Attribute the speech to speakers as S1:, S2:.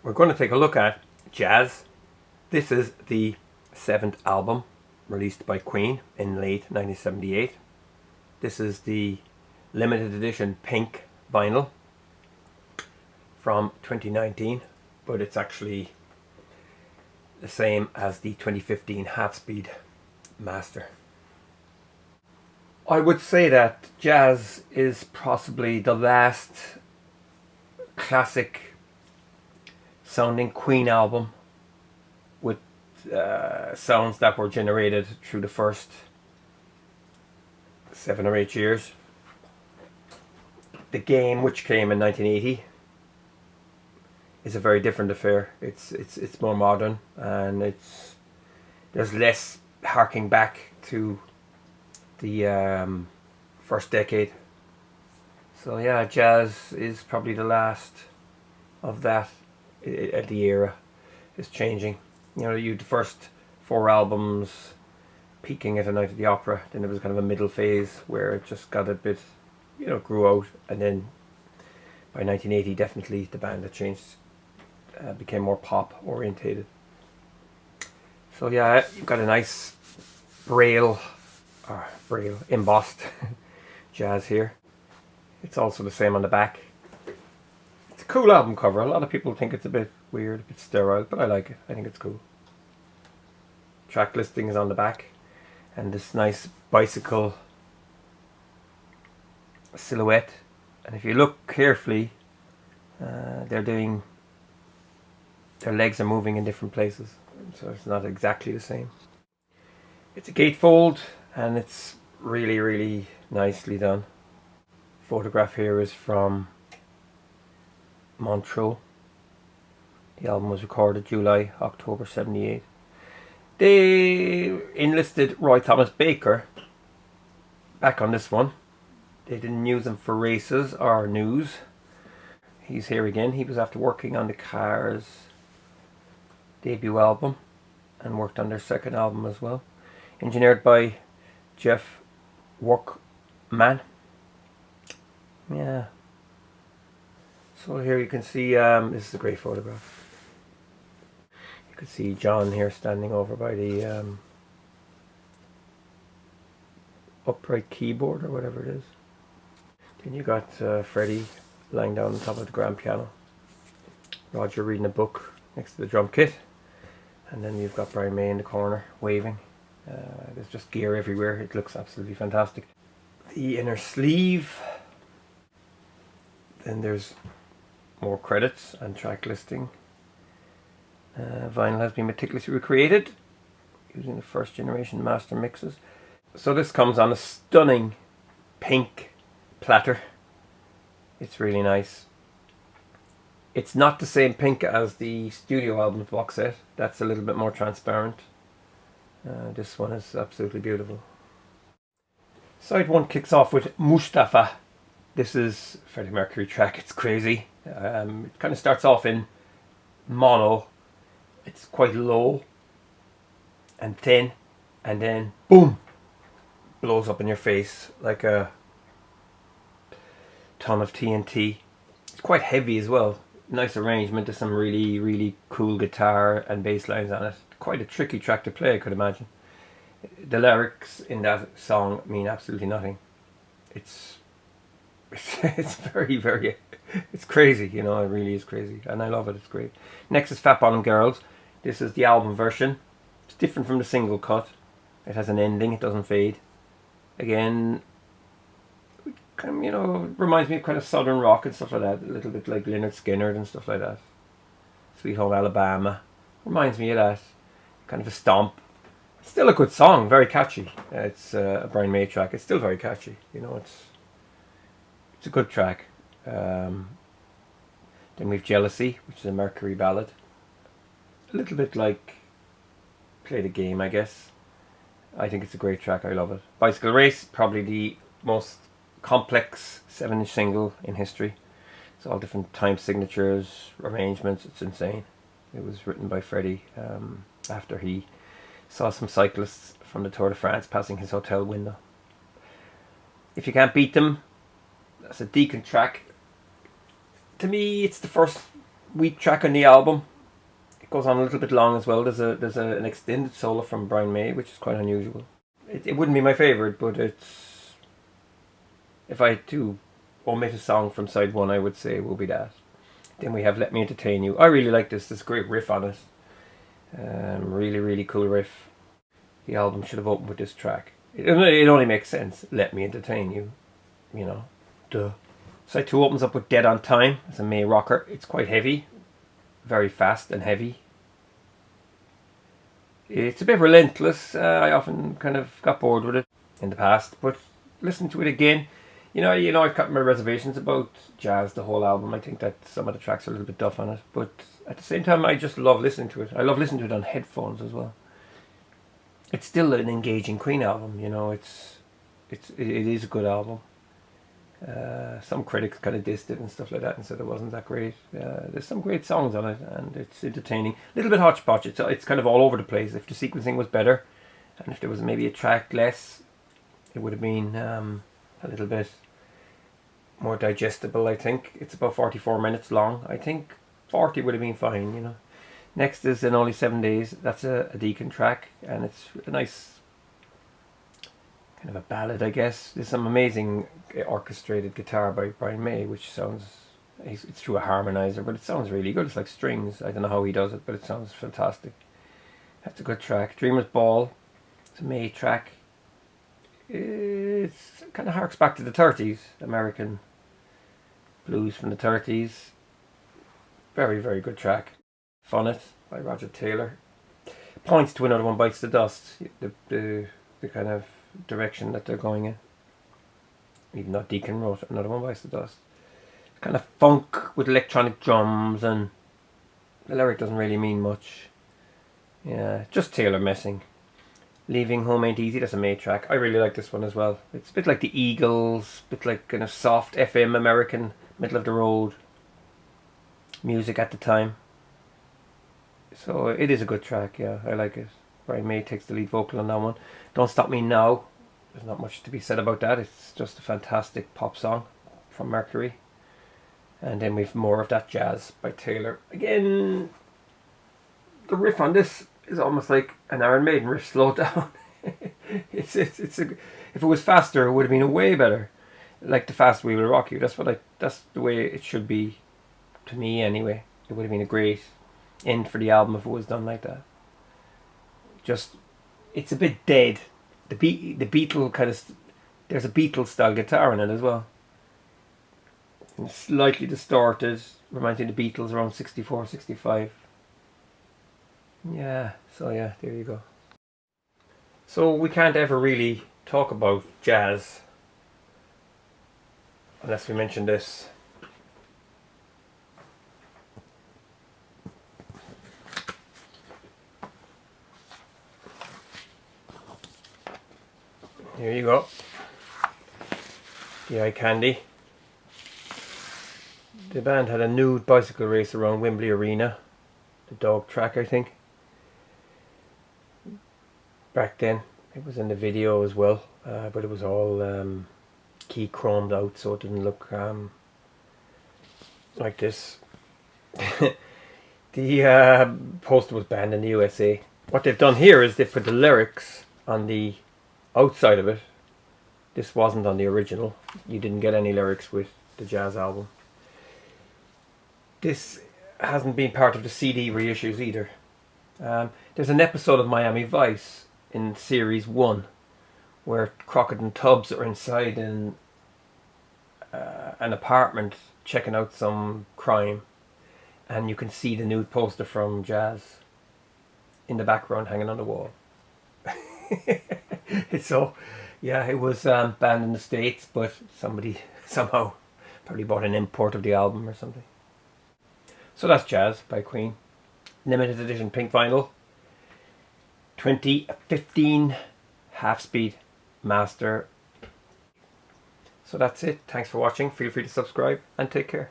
S1: We're going to take a look at Jazz. This is the 7th album released by Queen in late 1978. This is the limited edition pink vinyl from 2019, but it's actually the same as the 2015 half-speed master. I would say that Jazz is possibly the last classic sounding Queen album with sounds that were generated through the first 7 or 8 years. The Game, which came in 1980, is a very different affair. It's more modern, and there's less harking back to the first decade. So yeah, Jazz is probably the last of that. At the era is changing. You know, you the first 4 albums peaking at A Night at the Opera, then there was kind of a middle phase where it just got a bit, grew out, and then by 1980 definitely the band had changed, became more pop orientated. So yeah, you've got a nice braille embossed Jazz here. It's also the same on the back. It's a cool album cover. A lot of people think it's a bit weird, a bit sterile, but I like it. I think it's cool. Track listing is on the back, and this nice bicycle silhouette. And if you look carefully, their legs are moving in different places, so it's not exactly the same. It's a gatefold, and it's really, really nicely done. Photograph here is from Montreux. The album was recorded July, October 78. They enlisted Roy Thomas Baker back on this one. They didn't use him for races or news. He's here again. He was after working on the Cars debut album and worked on their second album as well. Engineered by Jeff Workman. Yeah. So here you can see, this is a great photograph. You can see John here standing over by the upright keyboard or whatever it is. Then you got Freddie lying down on top of the grand piano. Roger reading a book next to the drum kit. And then you've got Brian May in the corner waving. There's just gear everywhere. It looks absolutely fantastic. The inner sleeve. Then there's more credits and track listing. Vinyl has been meticulously recreated using the first generation master mixes. So this comes on a stunning pink platter. It's really nice. It's not the same pink as the studio album box set. That's a little bit more transparent. This one is absolutely beautiful. Side 1 kicks off with Mustafa. This is Freddie Mercury track. It's crazy. It kind of starts off in mono. It's quite low and thin, and then boom, blows up in your face like a ton of TNT. It's quite heavy as well. Nice arrangement. There's some really, really cool guitar and bass lines on it. Quite a tricky track to play, I could imagine. The lyrics in that song mean absolutely nothing. It's very, very, it's crazy, it really is crazy, and I love it. It's great. Next is Fat Bottom Girls. This is the album version. It's different from the single cut. It has an ending. It doesn't fade. Again, kind of, reminds me of kind of southern rock and stuff like that. A little bit like Lynyrd Skynyrd and stuff like that. Sweet Home Alabama reminds me of that. Kind of a stomp. It's still a good song. Very catchy. It's a Brian May track. It's still very catchy. It's a good track. Then we've Jealousy, which is a Mercury ballad. A little bit like Play the Game, I guess. I think it's a great track. I love it. Bicycle Race, probably the most complex 7-inch single in history. It's all different time signatures, arrangements. It's insane. It was written by Freddie after he saw some cyclists from the Tour de France passing his hotel window. If You Can't Beat Them, that's a Deacon track. To me, it's the first weak track on the album. It goes on a little bit long as well. There's an extended solo from Brian May, which is quite unusual. It wouldn't be my favourite, but it's, if I had to omit a song from side one, I would say it will be that. Then we have Let Me Entertain You. I really like this. There's a great riff on it. Really, really cool riff. The album should have opened with this track. It only makes sense. Let Me Entertain You. You know, duh. Side 2 opens up with Dead on Time. It's a May rocker. It's quite heavy. Very fast and heavy. It's a bit relentless. I often kind of got bored with it in the past, but listen to it again. You know, I've got my reservations about Jazz, the whole album. I think that some of the tracks are a little bit duff on it, but at the same time, I just love listening to it. I love listening to it on headphones as well. It's still an engaging Queen album. You know, it is a good album. Some critics kind of dissed it and stuff like that and said it wasn't that great. There's some great songs on it and it's entertaining. A little bit hodgepodge. It's kind of all over the place. If the sequencing was better and if there was maybe a track less, it would have been a little bit more digestible, I think. It's about 44 minutes long. I think 40 would have been fine, you know. Next is In Only 7 Days. That's a Deacon track and it's a nice kind of a ballad, I guess. There's some amazing orchestrated guitar by Brian May, which sounds, it's through a harmonizer, but it sounds really good. It's like strings. I don't know how he does it, but it sounds fantastic. That's a good track. Dreamer's Ball. It's a May track. It's kind of harks back to the 30s, American blues from the 30s. Very, very good track. Fun It by Roger Taylor. Points to Another One Bites the Dust. The kind of direction that they're going in. Even though Deacon wrote Another One Bites the Dust. Kind of funk with electronic drums, and the lyric doesn't really mean much. Yeah, just Taylor messing. Leaving Home Ain't Easy, that's a May track. I really like this one as well. It's a bit like the Eagles, a bit like kind of soft FM American, middle of the road music at the time. So it is a good track, yeah, I like it. Brian May takes the lead vocal on that one. Don't Stop Me Now. There's not much to be said about that. It's just a fantastic pop song from Mercury. And then we've more of that jazz by Taylor. Again, the riff on this is almost like an Iron Maiden riff slowed down. If it was faster, it would have been way better. Like The Fast We Will Rock You. That's the way it should be, to me anyway. It would have been a great end for the album if it was done like that. Just, it's a bit dead. The Beatle kind of, there's a Beatles style guitar in it as well. And slightly distorted, reminds me of the Beatles around 64, 65. Yeah, so yeah, there you go. So we can't ever really talk about jazz unless we mention this. Here you go. The eye candy. The band had a nude bicycle race around Wembley Arena. The dog track, I think. Back then. It was in the video as well. But it was all key chromed out, so it didn't look like this. The poster was banned in the USA. What they've done here is they've put the lyrics on the outside of it. This wasn't on the original. You didn't get any lyrics with the Jazz album. This hasn't been part of the CD reissues either. There's an episode of Miami Vice in series 1 where Crockett and Tubbs are inside in an apartment checking out some crime, and you can see the nude poster from Jazz in the background hanging on the wall. So yeah, it was banned in the States, but somebody somehow probably bought an import of the album or something. So that's Jazz by Queen. Limited edition pink vinyl. 2015 half-speed master. So that's it. Thanks for watching. Feel free to subscribe and take care.